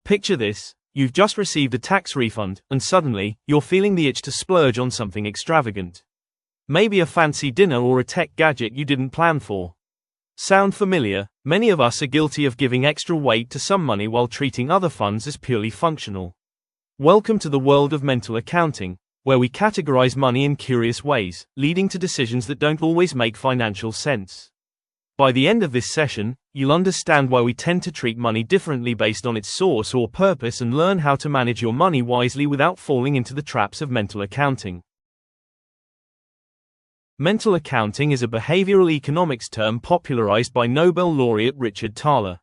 Picture this: you've just received a tax refund, and suddenly, you're feeling the itch to splurge on something extravagant. Maybe a fancy dinner or a tech gadget you didn't plan for. Sound familiar? Many of us are guilty of giving extra weight to some money while treating other funds as purely functional. Welcome to the world of mental accounting, where we categorize money in curious ways, leading to decisions that don't always make financial sense. By the end of this session, you'll understand why we tend to treat money differently based on its source or purpose and learn how to manage your money wisely without falling into the traps of mental accounting. Mental accounting is a behavioral economics term popularized by Nobel laureate Richard Thaler.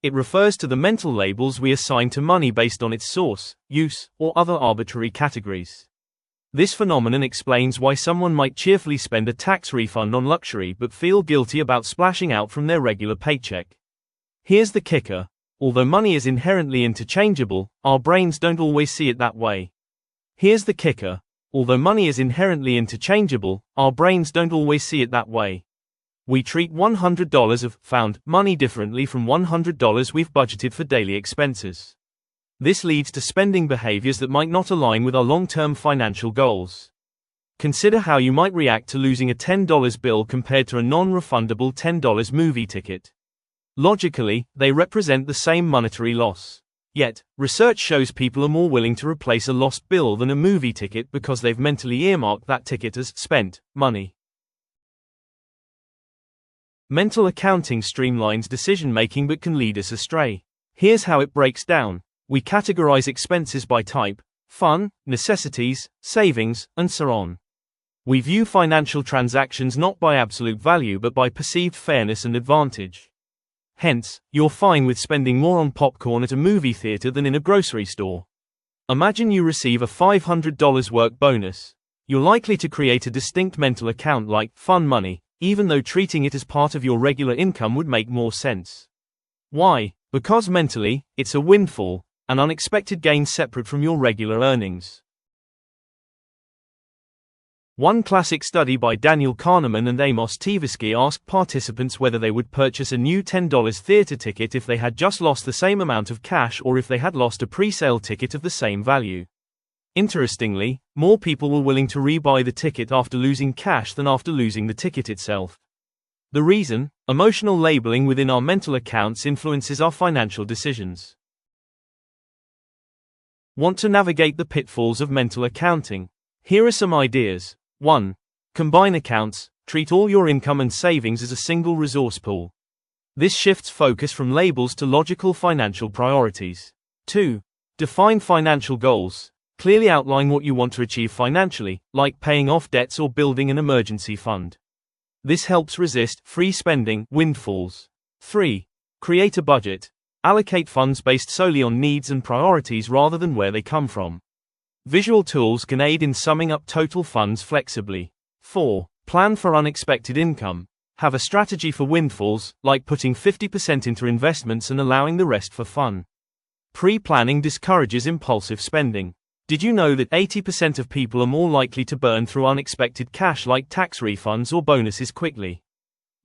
It refers to the mental labels we assign to money based on its source, use, or other arbitrary categories. This phenomenon explains why someone might cheerfully spend a tax refund on luxury but feel guilty about splashing out from their regular paycheck. Here's the kicker: although money is inherently interchangeable, our brains don't always see it that way. Here's the kicker: although money is inherently interchangeable, our brains don't always see it that way. We treat $100 of found money differently from $100 we've budgeted for daily expenses. This leads to spending behaviors that might not align with our long-term financial goals. Consider how you might react to losing a $10 bill compared to a non-refundable $10 movie ticket. Logically, they represent the same monetary loss. Yet, research shows people are more willing to replace a lost bill than a movie ticket because they've mentally earmarked that ticket as spent money. Mental accounting streamlines decision-making but can lead us astray. Here's how it breaks down. We categorize expenses by type: fun, necessities, savings, and so on. We view financial transactions not by absolute value but by perceived fairness and advantage. Hence, you're fine with spending more on popcorn at a movie theater than in a grocery store. Imagine you receive a $500 work bonus. You're likely to create a distinct mental account like fun money, even though treating it as part of your regular income would make more sense. Why? Because mentally, it's a windfall, an unexpected gain separate from your regular earnings. One classic study by Daniel Kahneman and Amos Tversky asked participants whether they would purchase a new $10 theater ticket if they had just lost the same amount of cash or if they had lost a pre-sale ticket of the same value. Interestingly, more people were willing to rebuy the ticket after losing cash than after losing the ticket itself. The reason? Emotional labeling within our mental accounts influences our financial decisions. Want to navigate the pitfalls of mental accounting? Here are some ideas. 1. Combine accounts. Treat all your income and savings as a single resource pool. This shifts focus from labels to logical financial priorities. 2. Define financial goals. Clearly outline what you want to achieve financially, like paying off debts or building an emergency fund. This helps resist free spending windfalls. 3. Create a budget. Allocate funds based solely on needs and priorities rather than where they come from. Visual tools can aid in summing up total funds flexibly. 4. Plan for unexpected income. Have a strategy for windfalls, like putting 50% into investments and allowing the rest for fun. Pre-planning discourages impulsive spending. Did you know that 80% of people are more likely to burn through unexpected cash like tax refunds or bonuses quickly?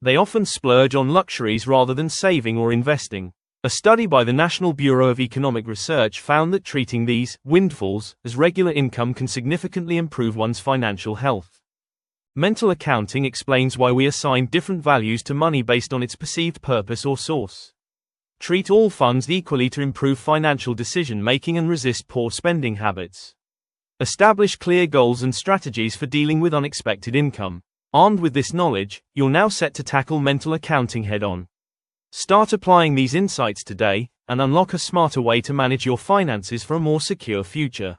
They often splurge on luxuries rather than saving or investing. A study by the National Bureau of Economic Research found that treating these windfalls as regular income can significantly improve one's financial health. Mental accounting explains why we assign different values to money based on its perceived purpose or source. Treat all funds equally to improve financial decision-making and resist poor spending habits. Establish clear goals and strategies for dealing with unexpected income. Armed with this knowledge, you're now set to tackle mental accounting head-on. Start applying these insights today, and unlock a smarter way to manage your finances for a more secure future.